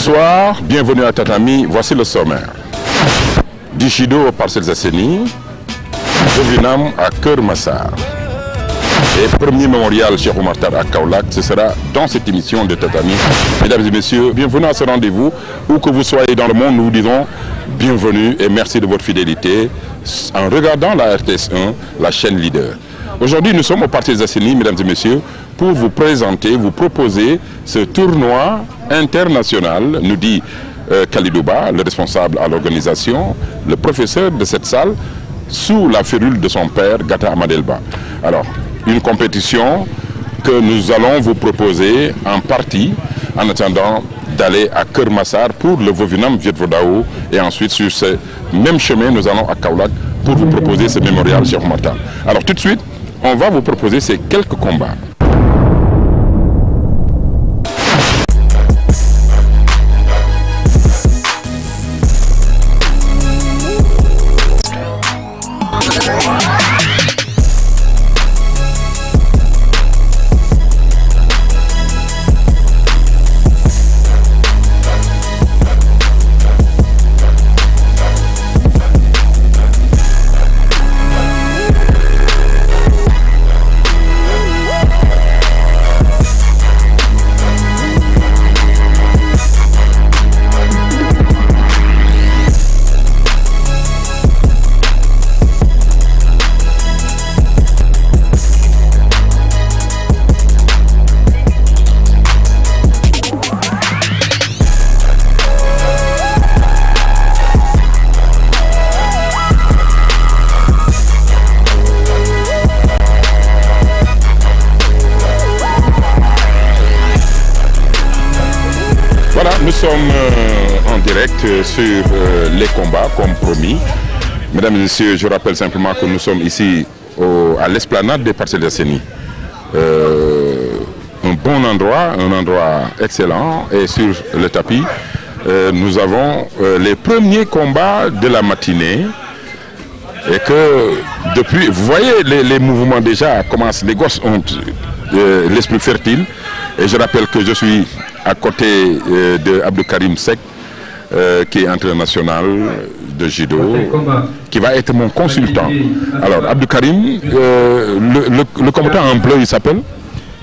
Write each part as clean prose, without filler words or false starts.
Bonsoir, bienvenue à Tatami, voici le sommaire. Du judo aux Parcelles Assainies, Jovinam à Keur Massar. Et premier mémorial Cheikh Oumar Tall à Kaolack, ce sera dans cette émission de Tatami. Mesdames et messieurs, bienvenue à ce rendez-vous. Où que vous soyez dans le monde, nous vous disons bienvenue et merci de votre fidélité en regardant la RTS 1, la chaîne leader. Aujourd'hui, nous sommes aux Parcelles Assainies, mesdames et messieurs, pour vous présenter, vous proposer ce tournoi international, nous dit Khalidouba, le responsable à l'organisation, le professeur de cette salle, sous la férule de son père, Gata Amadelba. Alors, une compétition que nous allons vous proposer en partie, en attendant d'aller à Keur Massar pour le Vovinam Viet-Vodao, et ensuite sur ce même chemin, nous allons à Kaolack pour vous proposer ce mémorial Cheikh Oumar Tall. Alors tout de suite, on va vous proposer ces quelques combats. Nous sommes en direct sur les combats, comme promis. Mesdames et messieurs, je rappelle simplement que nous sommes ici à l'esplanade des Parcelles Assainies. Un bon endroit, un endroit excellent. Et sur le tapis, nous avons les premiers combats de la matinée. Et que depuis, vous voyez les mouvements déjà commencent, les gosses ont l'esprit fertile. Et je rappelle que je suis à côté de Abdou Karim Seck, qui est entraîneur national de judo, qui va être mon consultant. Alors, Abdou Karim, le combattant en bleu, il s'appelle?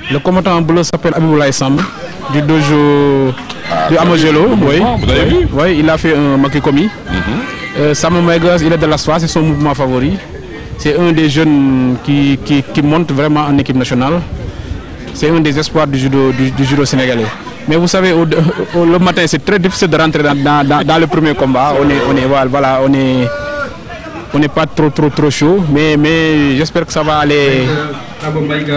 Le combattant en bleu s'appelle Abiboulaye Sam, du dojo de Amogelo. Oui. Vous avez vu? Oui, il a fait un makikomi. Sam Maïgas, il est de la soie, c'est son mouvement favori. C'est un des jeunes qui monte vraiment en équipe nationale. C'est un des espoirs du judo sénégalais. Mais vous savez, le matin, c'est très difficile de rentrer dans le premier combat. On n'est pas trop chaud, mais j'espère que ça va aller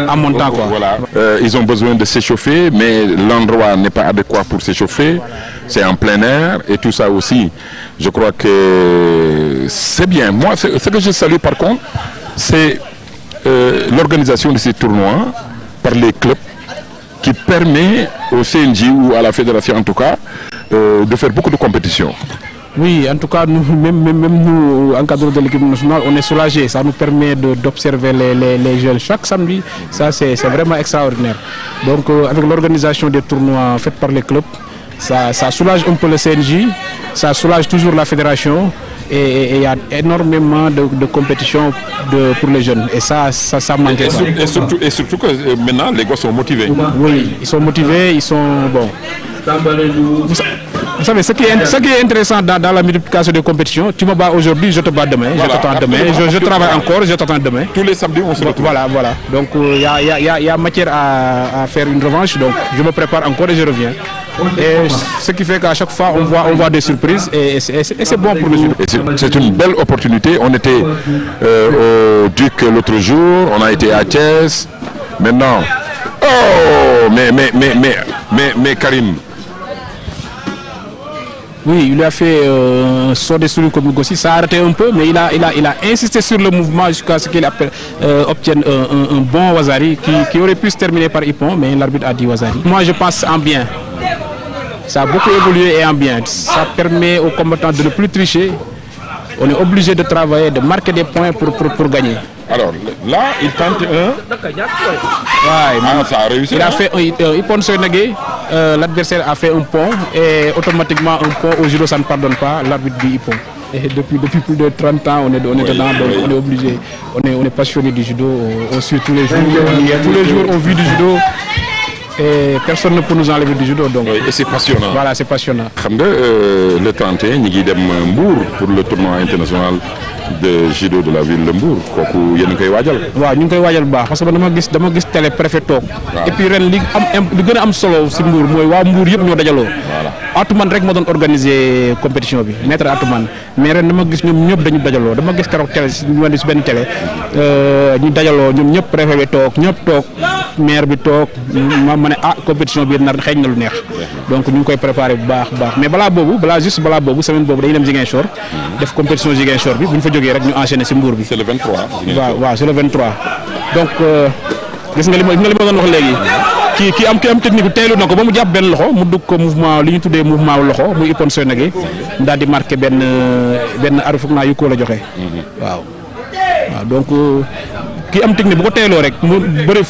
en montant, quoi. Voilà. Ils ont besoin de s'échauffer, mais l'endroit n'est pas adéquat pour s'échauffer. C'est en plein air et tout ça aussi. Je crois que c'est bien. Moi, ce que je salue par contre, c'est l'organisation de ces tournois par les clubs, qui permet au CNJ ou à la fédération en tout cas de faire beaucoup de compétitions. Oui, en tout cas, même nous, encadreurs de l'équipe nationale, on est soulagés. Ça nous permet d'observer les jeunes chaque samedi. Ça, c'est vraiment extraordinaire. Donc, avec l'organisation des tournois faits par les clubs, ça soulage un peu le CNJ, ça soulage toujours la fédération. Et il y a énormément de compétitions pour les jeunes. Et ça manque. Et surtout que maintenant, les gars sont motivés. Oui, ils sont motivés, ils sont bons. Vous savez, ce qui est intéressant dans la multiplication des compétitions, tu me bats aujourd'hui, je te bats demain, voilà, je t'attends demain, je travaille encore, je t'attends demain. Tous les samedis, on se retrouve. Voilà. Donc, il y a matière à faire une revanche, donc je me prépare encore et je reviens. Et ce qui fait qu'à chaque fois, on voit des surprises et c'est bon pour le judo. C'est une belle opportunité. On était au Duc l'autre jour, on a été à Thiès. Maintenant, oh, mais Karim. Oui, il lui a fait un saut de souris comme Gossi, ça a arrêté un peu, mais il a insisté sur le mouvement jusqu'à ce qu'il obtienne un bon Wazari qui aurait pu se terminer par Ippon, mais l'arbitre a dit Wazari. Moi, je pense en bien. Ça a beaucoup évolué et en bien. Ça permet aux combattants de ne plus tricher on est obligé de travailler, de marquer des points pour gagner. Alors là, il tente un. Ouais, ça a réussi. Il a fait un Ippon Soynagé, l'adversaire a fait un pont et automatiquement un pont au judo ça ne pardonne pas, l'arbitre dit Ippon. Et depuis plus de 30 ans, on est dedans, donc on est obligé, on est passionné du judo, on suit tous les jours, tous les jours on vit du judo. Et personne ne peut nous enlever du judo. Donc. Oui, et c'est passionnant. Voilà, c'est passionnant. Le 31, nous avons Mbour pour le tournoi international de judo de la ville de Mbour. Nous avons koy wajal baax parce que dama gis télé préfet tok et puis ren li gëna am solo ci Mbour moy wa Mbour yëpp ñoo dajalo. Voilà. Atuman rek mo doon organiser compétition bi, maître Atuman. Mais ren dama gis ñom ñëpp dañu dajalo. Dama gis kérok télé ci ben télé ñu dajalo ñom ñëpp préfet bi tok, ñëpp tok, maire bi tok, ma ne compétition bi nar xéñ na lu neex. Donc ñu koy préparer bu baax mais bala bobu semaine bobu dañu dem Ziguinchor def compétition Ziguinchor bi buñ fa joggé rek ñu enchaîner ci Mbour bi. C'est le 23. waaw c'est le 23. Donc gis nga li ma doon wax léegi ki am technique teelu nako ba mu japp ben loxo mu dugg ko mouvement li ñu tuddé mouvement loxo muy Ippon Soynagé daal di marqué ben aruf na yu ko la joxé. Waaw donc ki am technique bu ko teeloo rek mu bëri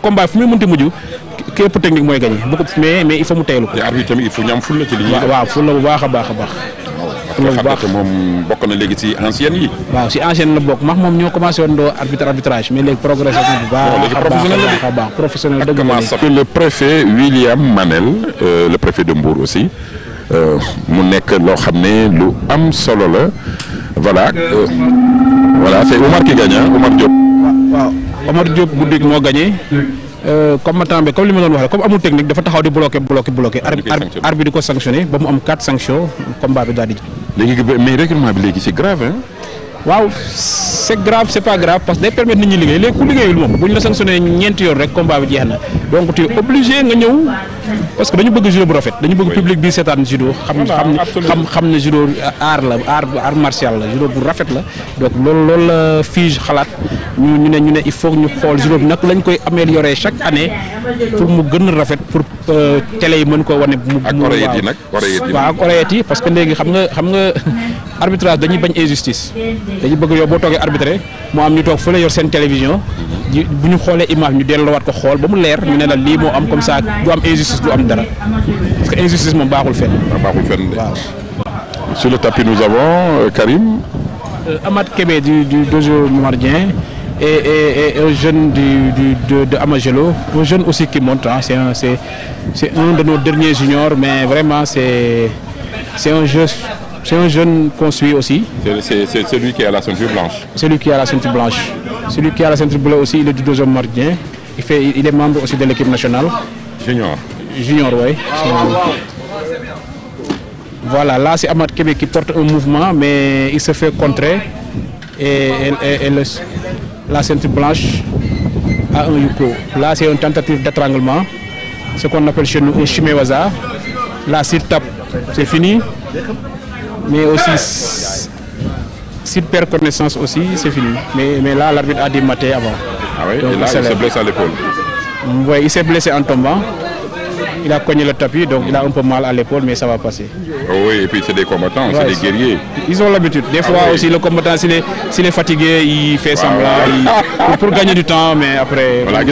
combat fu muy mënti muju ki ëpp technique mooy gagné mais il faut mu teelu ko. te arbitre tamit il faut ñam fulla ci li ñuy def. waaw fulla bu baax a baax. moom bokk na léegi ci ancienne yi. waaw ci ancienne la bokk moom ñoo commencé woon doo arbitrage mais léegi progressé bu baax professionnel dëgg la. Le préfet William Manel le préfet de Mbour aussi mu nekk loo xam ne lu am solo la voilà c'est Omar qui gagne Omar Diop. waaw Omar Diop bu dégg moo gagné. Combattant bi comme li ma doon wax rek comme amul technique dafa taxaw di bloquer arbitre di ko sanctionné ba mu am 4 sanctions combat bi daal di. léegi mais règlement bi léegi c'est grave hein. waaw c'est grave c'est pas grave parce que day permettre nit ñi liggéey léegi ku liggéeyul moom bu ñu la sanctionné ñeenti yoon rek combat bi jeex na donc tu es obligé nga ñëw parce que dañu bëgg judo bu rafet dañu bëgg public bi seetaan judo xam ne judo art martial la judo bu rafet la donc loolu la FIGE xalaat ñu ne il faut ñu xool judo bi nag lañ koy améliorer chaque année pour mu gën a rafet pour télé yi mën ko wane. ak oreillettes yi nag waaw ak oreillettes yi parce que léegi xam nga arbitrage dañuy bañ injustice dañu bëgg yow boo toogee arbitré moo am ñu toog fële yor seen télévision bu ñu xoolee image ñu delloowaat ko xool ba mu leer ñu ne la lii moo am comme ça du am injustice du am dara parce que injustice moom baaxul fenn. waaw. Sur le tapis nous avons Karim. Amath Kébé du dojo Mardien et un jeune de Amagelo, un jeune aussi qui monte. Hein. C'est un de nos derniers juniors, mais vraiment c'est un jeune qu'on suit aussi. C'est celui qui a la ceinture blanche. Celui qui a la ceinture blanche. Celui qui a la ceinture bleue aussi, il est du dojo Mardien. Il est membre aussi de l'équipe nationale. Junior, oui. Voilà, là c'est Amath Kébé qui porte un mouvement, mais il se fait contrer et la ceinture blanche a un yuko. Là c'est une tentative d'étranglement, ce qu'on appelle chez nous un shimewaza. Là s'il tape, c'est fini, mais aussi s'il perd connaissance aussi, c'est fini. Mais là l'arbitre a dématé avant. Ah oui, donc, et là il s'est blessé à l'épaule. Oui, il s'est blessé en tombant. Il a cogné le tapis, donc il a un peu mal à l'épaule, mais ça va passer. Oh oui, et puis c'est des combattants, c'est des guerriers. Ils ont l'habitude. Des fois aussi, le combattant, s'il est fatigué, il fait semblant pour gagner du temps, mais après, voilà,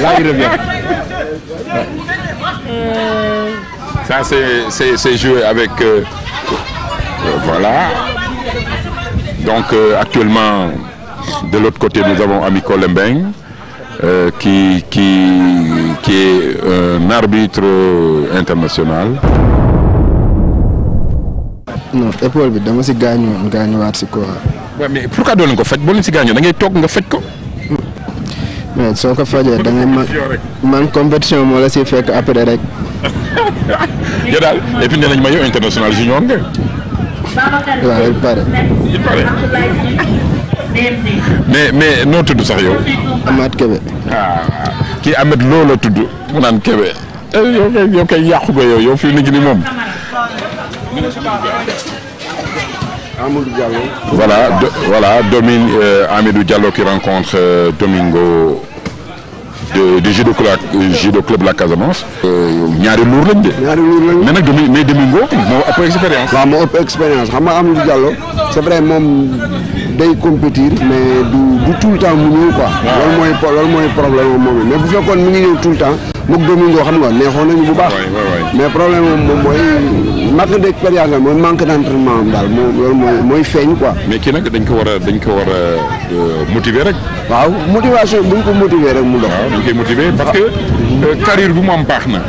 là il revient. Ça, c'est joué avec... voilà. Donc, actuellement, de l'autre côté, nous avons Amiko Lembeng. Qui est un arbitre international. Non, épaule bi dama ci gaañuwaat ci quoi. Ouais, mais pourquoi doo leen ko faj boo leen ci gaañoo da ngay toog nga faj ko. mais soo ko fajee da ngay man compétition moo la ci fekk après rek. yow daal et puis nee nañ ma yow international junior nga. waaw il paraît. mais noo tudd sax yow. Amath Kébé. kii Ahmed Lo la tudd mu naan Kébé yow kay yàqu nga yow fii nit ñi moom. Amadou Diallo. Voilà Amidou Diallo qui rencontre Domingo du judo club La Casamance. ñaari luur lañ de. ñaari luur lañ mais nag Domingo moo ëpp expérience. waaw moo ëpp expérience xam nga Amadou Diallo c'est vrai moom day compétir mais du tout le temps mu ñëw quoi. loolu mooy problème moom mais bu fekkoon mi ngi ñëw tout le temps moog Domingo xam nga neexoon nañu bu baax. mais problème moom mooy manque d'expérience la mooy manque d'entraînement am daal loolu mooy feeñ quoi. mais kii nag dañ ko war a motiver rek. waaw motivation bu ñu ko motiver rek mu dox. waaw dañ koy motiver parce que carrière bu mu am baax na.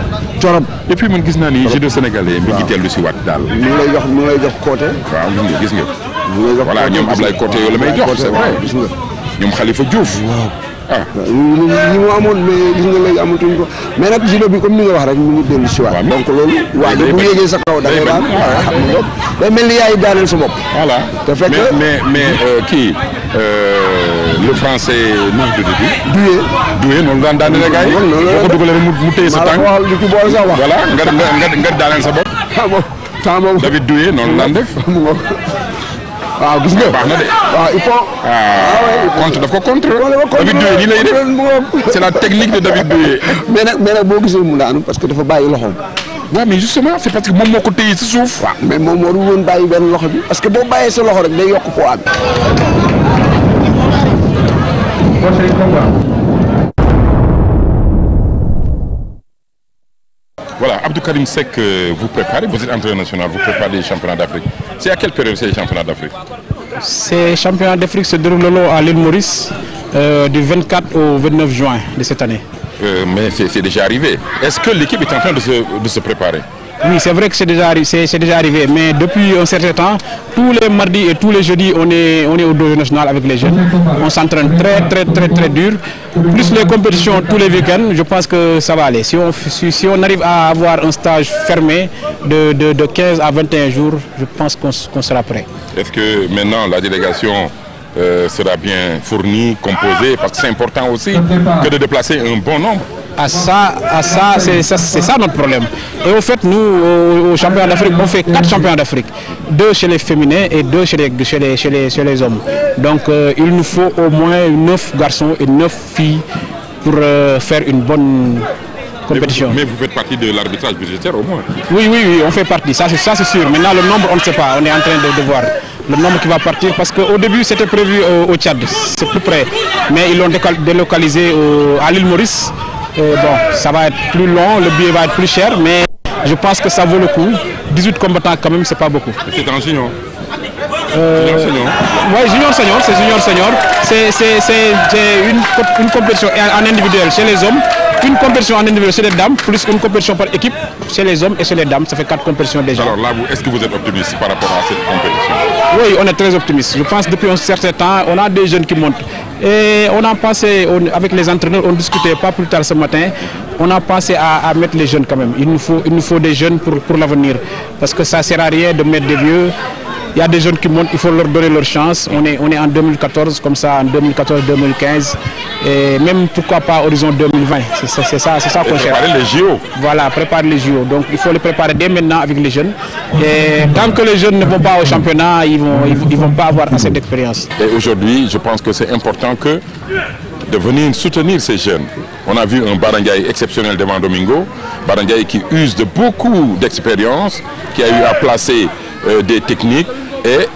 torop et puis man gis naa ni judo sénégalais mi ngi dellu si waat daal. mu ngi lay jox côté. waaw gis nga. mu ngi lay jox voilà ñoom Ablaye côté yoo la may jox c'est vrai. gis nga ñoom Khalifa Diouf. ñi mu amoon mais gis nga léegi amatuñ ko mais nag judo bi comme ni nga wax rek mu ngi dellu si waat. donc loolu. waaw bu yéegee sa kaw da ngay daan xam nga day mel ni yaay daaneel sa bopp. voilà te fekk mais kii le français nu mu tudd Doué noonu daan daaneel gars yi. boo ko dugalee mu téye sa tànk. voilà nga daaneel sa bopp. temps boobu David Doué noonu daan def. waaw gis nga baax na de. waaw il faut. contre daf ko contre. David Doué nii lay def c'est la technique de David Doué. mais nag boo gisee mu daanu parce que dafa bàyyi loxoom. waaw mais justement c'est parce que moom moo ko téye ci suuf. waaw mais moom moo woon bàyyi benn loxo bi. parce que boo bàyyee sa loxo rek day yokk poids bi. Voilà, Abdou Karim Seck, vous préparez, vous êtes entraîneur national, vous préparez les championnats d'Afrique. C'est à quelle période ces championnats d'Afrique? Ces championnats d'Afrique se dérouleront à l'île Maurice du 24 au 29 juin de cette année. Mais c'est déjà arrivé. Est-ce que l'équipe est en train de se préparer? Oui, c'est vrai que c'est déjà arrivé, mais depuis un certain temps, tous les mardis et tous les jeudis, on est au dojo national avec les jeunes. On s'entraîne très dur. Plus les compétitions tous les week-ends, je pense que ça va aller. Si on arrive à avoir un stage fermé de 15 à 21 jours, je pense qu'on sera prêt. Est-ce que maintenant la délégation sera bien fournie, composée, parce que c'est important aussi que de déplacer un bon nombre? C'est ça notre problème. Et au fait, nous, au championnat d'Afrique, on fait 4 championnats d'Afrique. 2 chez les féminins et 2 chez les hommes. Donc il nous faut au moins 9 garçons et 9 filles pour faire une bonne compétition. Mais vous faites partie de l'arbitrage budgétaire au moins? Oui, on fait partie, ça c'est sûr. Maintenant le nombre, on ne sait pas, on est en train de voir le nombre qui va partir parce qu'au début c'était prévu au Tchad, c'est plus près. Mais ils l'ont délocalisé à l'île Maurice. Bon, ça va être plus long, le billet va être plus cher, mais je pense que ça vaut le coup. 18 combattants quand même, c'est pas beaucoup. C'est un junior. Oui, junior-senior, c'est junior-senior. C'est une compétition en individuel chez les hommes, une compétition en individuel chez les dames, plus une compétition par équipe chez les hommes et chez les dames. Ça fait 4 compétitions déjà. Alors là, est-ce que vous êtes optimiste par rapport à cette compétition? Oui, on est très optimiste. Je pense que depuis un certain temps, on a des jeunes qui montent. Et on a pensé, avec les entraîneurs, on discutait pas plus tard ce matin, on a pensé à mettre les jeunes quand même. Il nous faut des jeunes pour l'avenir. Parce que ça ne sert à rien de mettre des vieux. Il y a des jeunes qui montent, il faut leur donner leur chance. On est en 2014, comme ça, en 2014-2015. Et même, pourquoi pas, horizon 2020. C'est ça qu'on cherche. Préparer les JO. Voilà, préparer les JO. Donc, il faut les préparer dès maintenant avec les jeunes. Et tant que les jeunes ne vont pas au championnat, ils vont pas avoir assez d'expérience. Et aujourd'hui, je pense que c'est important de venir soutenir ces jeunes. On a vu un Barangay exceptionnel devant Domingo. Barangay qui use de beaucoup d'expérience, qui a eu à placer des techniques et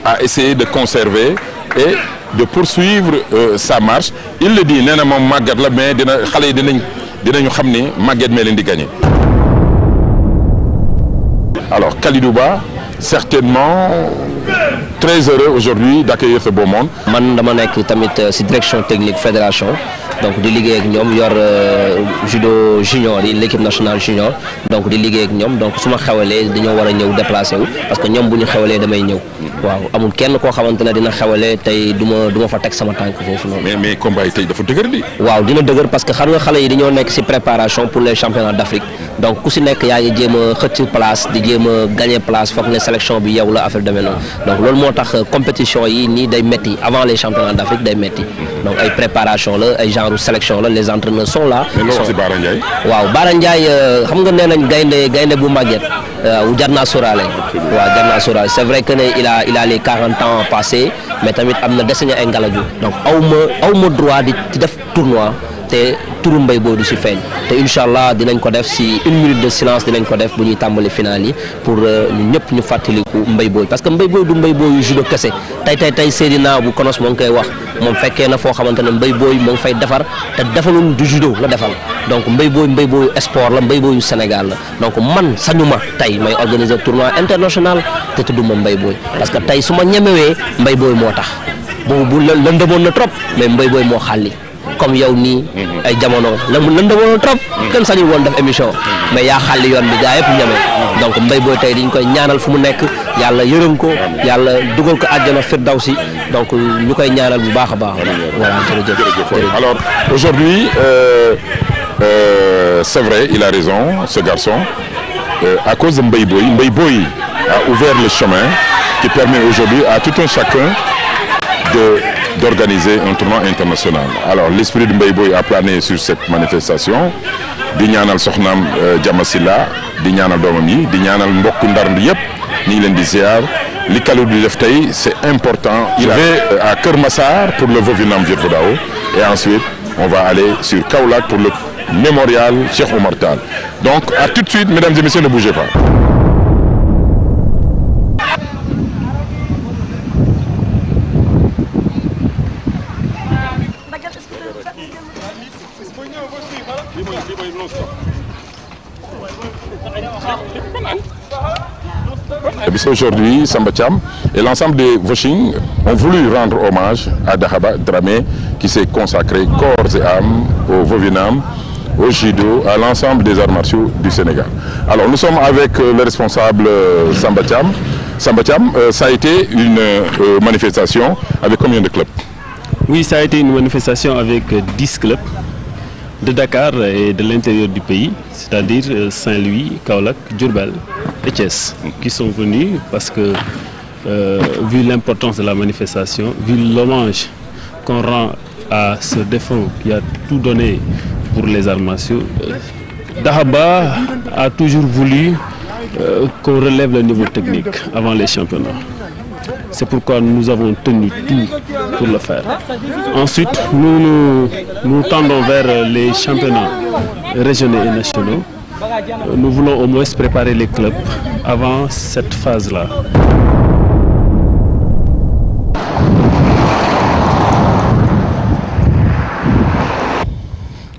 à essayer de conserver et de poursuivre sa marche. Il le dit, nee na moom màggat la mais xale yi dinañu xam ni màgget mee leen di gagner. Alors Kalidou Ba, certainement très heureux aujourd'hui d'accueillir ce beau monde. Man dama nekk tamit ci direction technique fédération donc di liggéey ak ñoom yor judo junior yi l'équipe nationale junior donc di liggéey ak ñoom donc su ma xewalee dañoo war a ñëw déplacé wu parce que ñoom bu ñu xewalee damay ñëw waaw amul kenn koo xamante ne dina xewalee tey du ma fa teg sama tànk foofu noonu. mais combat yi tey dafa dëgër di. waaw dina dëgër parce que xam nga xale yi dañoo nekk ci préparation pour les championnats d'Afrique donc ku ci nekk yaa ngi jéem a xëcc place di jéem a gagner place foog ne sélection bi yow la affaire demee noonu donc loolu moo tax compétition yi nii day metti avant les championnats d'Afrique day metti donc ay préparation la ay genre sélection la les entraîneurs sont là. mais loolu ci Bara Ndiaye. waaw Bara Ndiaye xam nga nee nañ gaynde bu màgget jar naa sóoraale. waaw jar naa sóoraale c'est vrai que ne il a les 40 ans passés mais tamit am na dese ay ngalaju donc aw ma droit di def tournoi te turu Mbaye Boye du si feeñ te incha allah dinañ ko def si 1 minute de silence dinañ ko def bu ñuy tàmbali final yi pour ñu ñëpp ñu fàttaliku Mbaye Boye parce que Mbaye Boye du Mbaye Boye yu judo kese tey Seydina bu Konos moo ngi koy wax moom fekkee na foo xamante ne Mbaye Boye moo ngi fay defar te defalul du judo la defal donc Mbaye Boye sport la Mbaye Boye yu Sénégal la donc man sañuma tey may organiser tournoi international te tudduma Mbaye Boye parce que tey su ma ñemewee Mbaye Boye moo tax boobu bu lëndëmoon na trop mais Mbaye Boye moo xàlli comme yow nii ay jamono lëndëmoon na trop kenn sañul woon def émission mais yaa xàlli yoon bi gaa yëpp ñeme donc Mbaye Boye tey dañ koy ñaanal fu mu nekk yàlla yërëm ko yàlla dugal ko àjjana firdawsi donc ñu koy ñaanal bu baax a baax voilà jërëjëf. Alors aujourd'hui c'est vrai il a raison ce garçon à cause de Mbaye Boye a ouvert le chemin qui permet aujourd'hui à tout un chacun d'organiser un tournoi international. Alors l'esprit de Mbaye Boye a plané sur cette manifestation di ñaanal soxnaam Jamasila di ñaanal doomam yi di ñaanal mbokku Ndar yëpp ñu ngi leen di ziar li Kalou di def tey c'est important. Il va à Keur Massar pour le Vovinam Vieux Fodao et ensuite on va aller sur Kaolack pour le mémorial Cheikh Oumar Tall. Donc à tout de suite mesdames et messieurs, ne bougez pas. Aujourd'hui, Samba Thiam et l'ensemble des Voshing ont voulu rendre hommage à Dahaba Dramé qui s'est consacré corps et âme au Vovinam, au judo, à l'ensemble des arts martiaux du Sénégal. Alors nous sommes avec le responsable Samba Thiam. Samba Thiam, ça a été une manifestation avec combien de clubs? Oui, ça a été une manifestation avec 10 clubs de Dakar et de l'intérieur du pays, c'est-à-dire Saint-Louis, Kaolack, Diourbel et Thiès, qui sont venus parce que, vu l'importance de la manifestation, vu l'hommage qu'on rend à ce défunt qui a tout donné pour les arts martiaux, Dahaba a toujours voulu qu'on relève le niveau technique avant les championnats. C'est pourquoi nous avons tenu tout pour le faire. Ensuite, nous tendons vers les championnats régionaux et nationaux. Nous voulons au moins préparer les clubs avant cette phase-là.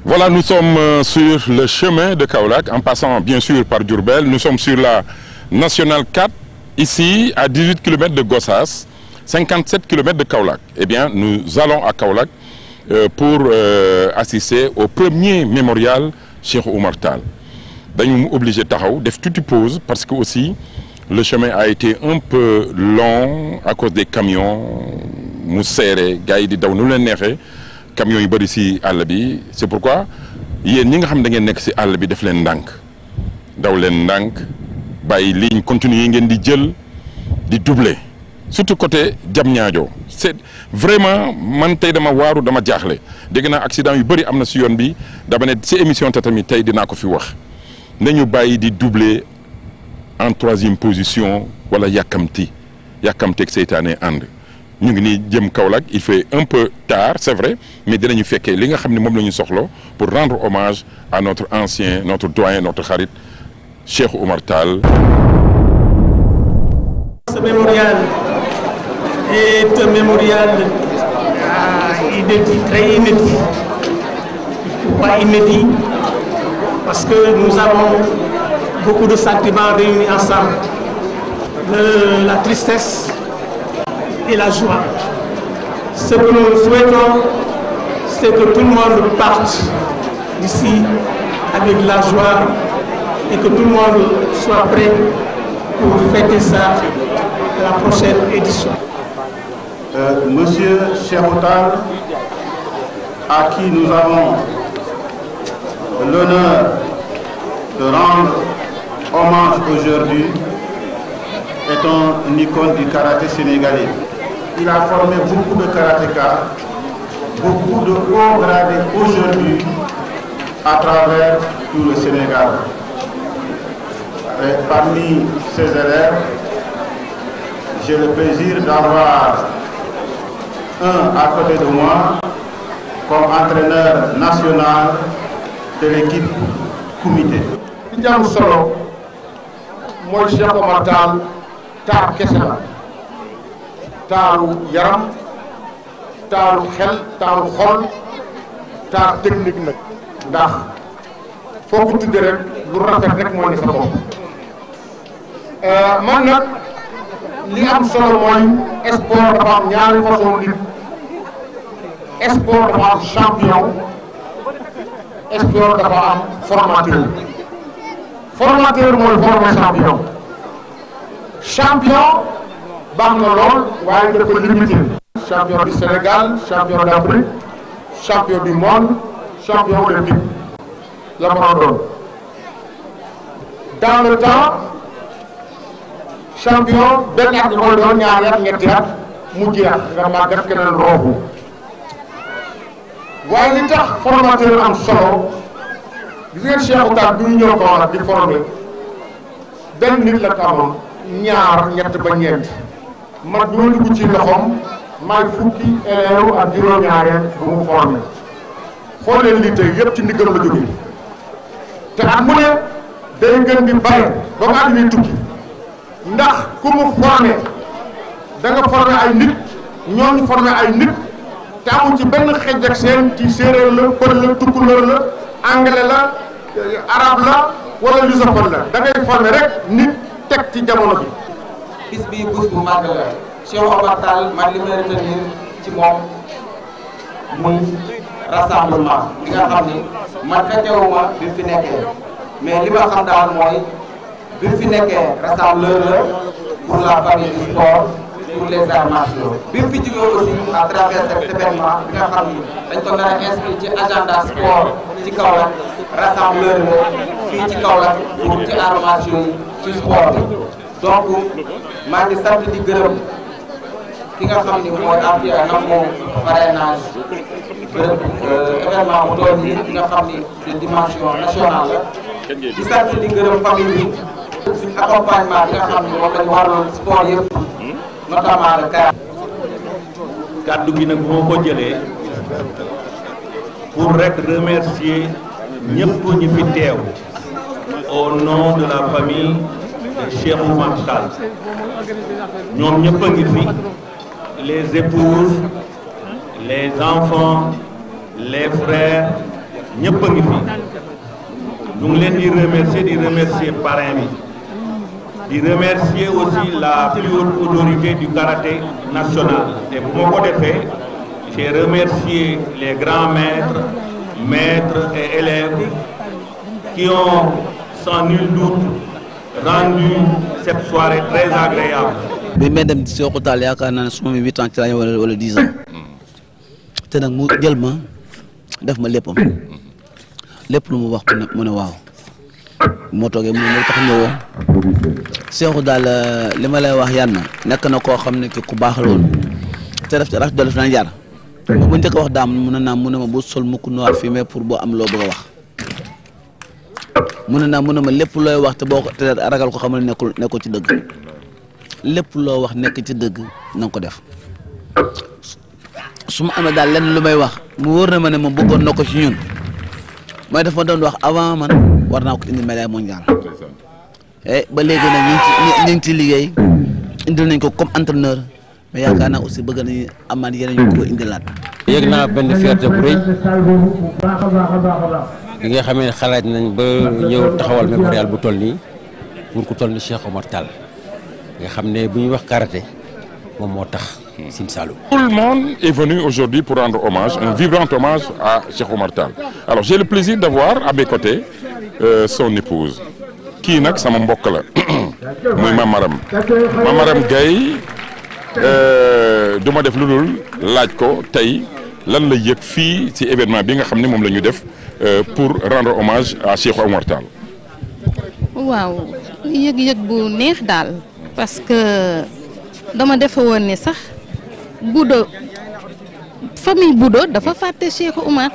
Voilà, nous sommes sur le chemin de Kaolack, en passant bien sûr par Diourbel. Nous sommes sur la Nationale 4. Ici, à 18 km de Gossas, 57 km de Kaolack. Eh bien, nous allons à Kaolack pour assister au premier mémorial Cheikh Oumar Tall. Nous sommes obligés de faire toute une pause parce que aussi le chemin a été un peu long à cause des camions. Nous serrés, gaay di daw nu leen nexé camions yu bari ci all bi. C'est pourquoi yeen ñi nga xam da ngeen nek ci all bi def leen ndank. Daw leen ndank. Bàyyi ligne continue yi ngeen di jël di doubler surtout côté Diamniadio c'est vraiment man tey dama waaru dama jaaxle dégg naa accident yu bëri am na si yoon bi dama ne si émission Tatami tey dinaa ko fi wax nañu bàyyi di doubler en 3e position wala yàkkamteeg seytaane ànd ñu ngi nii jëm Kaolack il fait un peu tard c'est vrai mais dinañu fekkee li nga xam ne moom la ñu soxla pour rendre hommage à notre ancien notre doyen notre xarit Cheikh Oumar Tall. Ce mémorial est un mémorial très inédit. Pourquoi inédit? Parce que nous avons beaucoup de sentiments réunis ensemble. La tristesse et la joie. Ce que nous souhaitons, c'est que tout le monde parte d'ici avec la joie et que tout le monde soit prêt pour fêter ça à la prochaine édition. Monsieur Cheikh Oumar Tall, à qui nous avons l'honneur de rendre hommage aujourd'hui, est un icône du karaté sénégalais. Il a formé beaucoup de karatékas, beaucoup de hauts gradés aujourd'hui à travers tout le Sénégal. Et parmi ces élèves, j'ai le plaisir d'avoir un à côté de moi comme entraîneur national de l'équipe comité. li ci am solo mooy Cheikh Omar Tall taar kese la taaru yaram taaru xel taaru xol taar technique nag ndax foo ko tudde rek lu rafet rek moo ne sa bopp man nag li am solo mooy sport dafa am ñaari façon nit sport dafa am champion sport dafa am formateur formateur mooy former champion champion baax na lool waaye dafa limité champion du Sénégal champion d'Afrique champion du monde champion olympique la mën a doon dans le temps champion benn at nga koy doon ñaari at ñetti at mu jeex nga màggat keneen roofu waaye li tax formateur am solo gis ngeen Cheikh Tall bi ñu ñëw ko wax di formé benn nit la ko amoon ñaar ñett ba ñeent man bi ma dugg ci loxoom maay fukki élève ak juróom-ñaareel bu mu formé xool leen lii tey yëpp ci ndiggam la jógee te at mu ne day gën di bare ba mu àdduna tukki ndax ku mu formé da nga formé ay nit ñooñu formé ay nit te amu ci benn xej ak seen ci séeréer la pël la tukkuleur la anglais la arabe la wala lusophone la da ngay formé rek nit teg ci jamono bi. bis bi bés bu màgg la Cheikh Omar Tall man li may retenir ci moom muy rassemblement li nga xam ni man fekkewuma bi fi nekkee mais li ma xam daal mooy bi fi nekkee rassembleur la pour la famille du sport pour les arts martiaux bi fi jógee aussi à travers cet événement bi nga xam ni dañ ko nar a inscrit ci agenda sport ci Kaolack rassembleur la fii ci Kaolack pour ci arts martiaux yi ci sport bi donc maa ngi sant di gërëm ki nga xam ni mooy Afia na moom parrainage événement bu doon yi nga xam ni de dimension nationale la di sant di gërëm famille yi suñ accompagnement bi nga xam ni moom lañu waraloon sport yëpp notamment le karaté. kàddu gi nag moo ko jëlee pour rek remercier ñëpp ñi fi teew au nom de la famille de Cheikh Omar Tall ñoom ñëpp a ngi fi les épouses les enfants les frères ñëpp a ngi fi ñu ngi leen di remercier parrain bi di remercier aussi la plus haute autorité du karaté national et bu ma ko defee j'ai remercié les grands maîtres et élèves qui ont sans nul doute rendu cette soirée très agréable. bi may dem ci Cheikh Tall yaakaar naa ne su ma 8 ans ci laa ñëw wala 10 ans te nag mu jël ma def ma léppam lépp lu mu wax mu ne waaw moo toogee mu ne tax ñëwoo Cheikh daal li ma lay wax yann nekk na koo xam ne ki ku baax la woon te def ci rax def na jar bu njëkk wax daam mu ne naa mu ne ma bu sol mukk noir fii mais pour boo am loo bëgg a wax mu ne naa mu ne ma lépp looy wax te boo ko te ragal ko xamal nekkul ci dëgg lépp loo wax nekk ci dëgg na nga ko def su ma amee daal lenn lu may wax mu wóor na ma ne moom bëggoon na ko ci ñun mooy daf ma doon wax avant man war naa ko indi médaille mondiale ba léegi nag ñu ngi ci liggéey indil nañ ko comme entraîneur mais yaakaar naa aussi bëgg nañu amaat yeneen ñu ko indilaat. yëg naa benn fierté bu rëy bi nga xamee ne xalaat nañ ba ñëw taxawal mémorial bu toll nii pour ku toll ni Cheikh Omar Tall nga xam ne bu ñuy wax karaté moom moo tax Sine Saloum. Tout le monde est venu aujourd'hui pour rendre hommage, un vibrant hommage à Cheikh Omar Tall. Alors j'ai le plaisir d'avoir à mes côtés son épouse kii nag sama mbokk la muy Mamaram Gaye du ma def lu dul laaj ko tey lan la yëg fii ci événement bi nga xam ne moom la ñu def pour rendre hommage à Cheikh Omar Tall. waaw yëg-yëg bu neex daal parce que dama defe woon ni sax Boudo famille Boudo dafa fàtte Cheikh Omar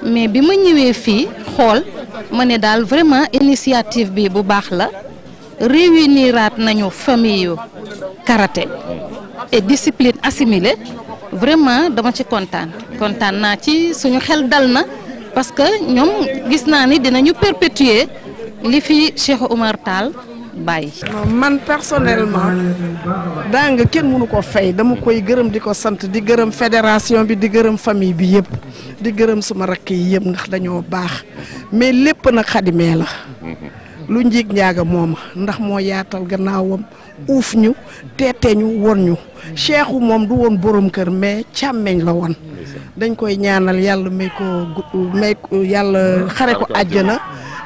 mais bi ma ñëwee fii xool ma ne daal vraiment initiative bi bu baax la réuniraat nañu famille yu karaté et discipline assimilée vraiment dama ci kontaan naa ci suñu xel dal na parce que ñoom gis naa ni dinañu perpétuer li fi Cheikh Oumar Tall bàyyi. man personnellement daa nga kenn mënu ko fay dama koy gërëm di ko sant di gërëm fédération bi di gërëm famille bi yëpp di gërëm suma rakk yi yëpp ndax dañoo baax mais lépp nag xadimee la lu njiig njaaga mooma ndax moo yaatal gannaawam uuf ñu teete ñu won ñu Cheikhu moom du woon borom kër mais càmmeñ la woon dañ koy ñaanal yàlla may ko yàlla xare ko àjjana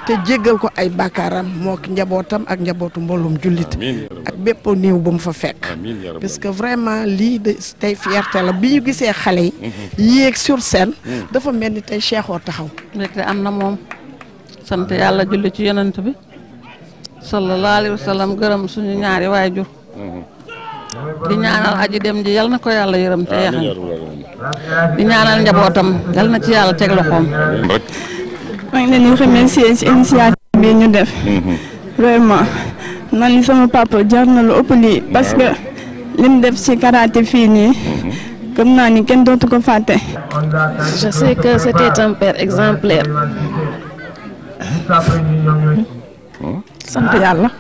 te jéggal ko ay bàkkaaram moo njabootam ak njabootu mboolum jullit ak bépp néew bu mu fa fekk parce que vraiment lii de tey fierté la bi ñu gisee xale yi yéeg sur scène dafa mel ni tey Cheikhoo taxaw rek am na moom sant yàlla julli ci yonent bi sallallahu alayhi wa sallam gërëm suñu ñaari waajur di ñaanal aji dem ji yal na ko yàlla yërëm te yaxam di ñaanal njabootam yal na ci yàlla teg loxoom. maa ngi leen di remercier ci initiative bi ñu def vraiment man ni sama papa jar na lu ëpp lii parce que lim def ci karaté fii nii gëm naa ni kenn dootu ko fàtte. Je sais que c'était un père exemplaire. sant yàlla.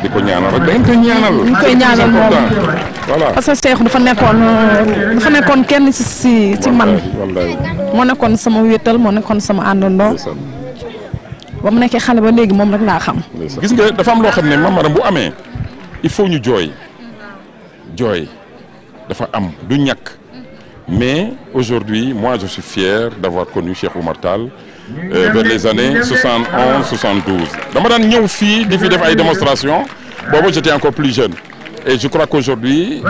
di ko ñaanal rek dañ koy ñaanal. ñu koy ñaanal moom voilà parce que Cheikh dafa nekkoon kenn ci man. moo nekkoon sama wétal moo nekkoon sama àndandoo. ba mu nekkee xale ba léegi moom rek laa xam. gis nga dafa am loo xam ne Mame Maram bu amee il faut ñu jooy dafa am du ñàkk mais aujourd'hui moi je suis fier d'avoir connu Cheikh Oumar Tall. Vers les années 71 72 dama daan ñëw fii di fi def ay démonstrations boobu j'étais encore plus jeune et je crois qu'aujourd'hui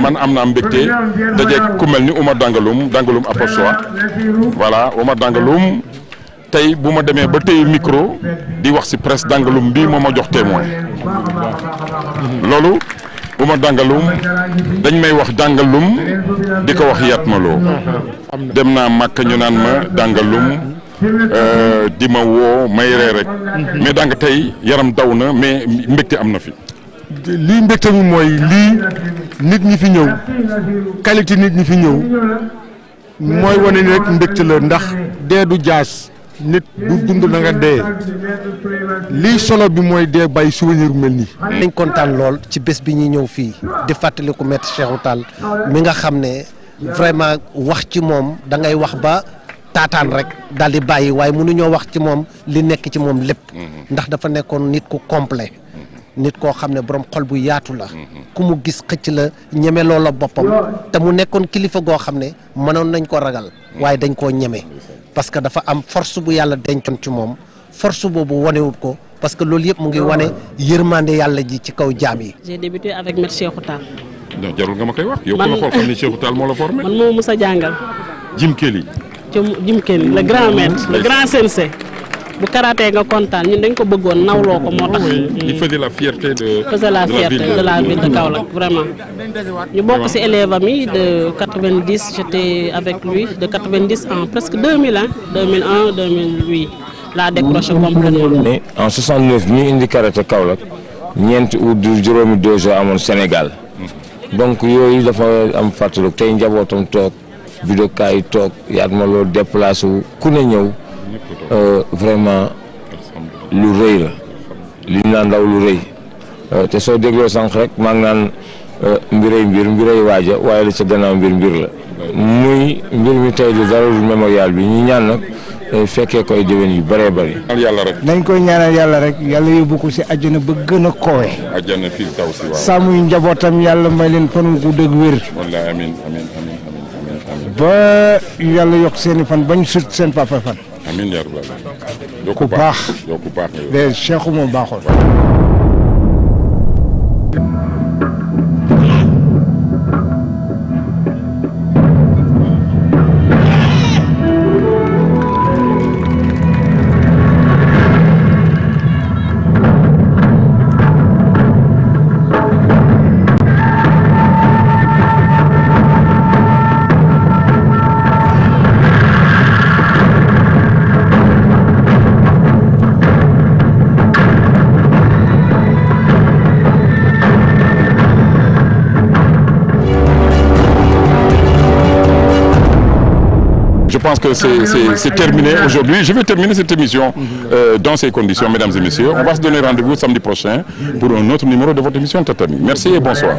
man am naa mbégte dajeeg ku mel ni Oumar Dangalum Apochoa voilà Oumar Dangalum tey bu ma demee ba tey micro di wax ci presse Dangalum bii moo ma jox témoin loolu Oumar Dangalum dañ may wax Dangalum di ko wax Yatmaloo dem naa Makka ñu naan ma Dangalum di ma woo may ree rek mais danga tey yaram daw na mais mbégte am na fi. lii mbégte mi mooy lii nit ñi fi ñëw qualité nit ñi fi ñëw mooy wane ni rek mbégte la ndax dee du jaas nit du dund na nga dee lii solo bi mooy dee bàyyi souvenir mel nii. dañ kontaan lool ci bés bi ñuy ñëw fii di fàttaliku Maître Cheikhou Tall mi nga xam ne vraiment wax ci moom da ngay wax ba. taataan rek daal di bàyyi waaye mënuñoo wax ci moom li nekk ci moom lépp ndax dafa nekkoon nit ku complet nit koo xam ne borom xol bu yaatu la ku mu gis xëcc la ñeme loola boppam te mu nekkoon kilifa goo xam ne mënoon nañ ko ragal waaye dañ koo ñeme parce que dafa am force bu yàlla dencoon ci moom force boobu wanewut ko parce que loolu yëpp mu ngi wane yërmande yàlla ji ci kaw jaam yi. J'ai débuté avec Maître Cheikhou Tall. non jarul nga ma koy wax. yow ku la xool xam ne Cheikhou Tall moo la formé. man moo musa jàngal. Jim Kelly. Jim Kelly le grand maître le grand sensei bu karaté nga kontaan ñun dañ ko bëggoon nawloo ko moo tax. il faisait la fierté de. la ville de Kaolack vraiment. ñu bokk ci élève ami de 90 j'étais avec lui de 90 en presque 2000 hein 2001 2008 laa décroché complètement. mais en 69 ñu indi karaté Kaolack ñeenti ou juróomi dojo amoon Sénégal donc yooyu dafa am fàttaliku tey njabootam toog. judokaay yi toog Yatmaloo déplacé wu ku ne ñëw vraiment lu rëy la li ñu naan ndaw lu rëy te soo dégloo sànq rek maa ngi naan mbiray waaja waaye la ca gannaaw mbir la muy mbir mi tey di dara du mémorial bi ñu ñaan nag fekkee koy déwén yu bëree bëri. yàlla rek. nañ koy ñaanal yàlla rek yàlla yóbbu ko si àjjana ba gën a kowe. àjjana fii taw si waaw. sàmm njabootam yàlla may leen fan gu dëgg wér. wallaahi amiin. ba yàlla yokk seen i fan bañ sut seen papa fan. amiin yaa rabbal. ku baax doo ku baax de Cheikhou moom baaxoon. pense que c'est terminé aujourd'hui. Je vais terminer cette émission dans ces conditions, mesdames et messieurs. On va se donner rendez-vous samedi prochain pour un autre numéro de votre émission Tatami. Merci et bonsoir.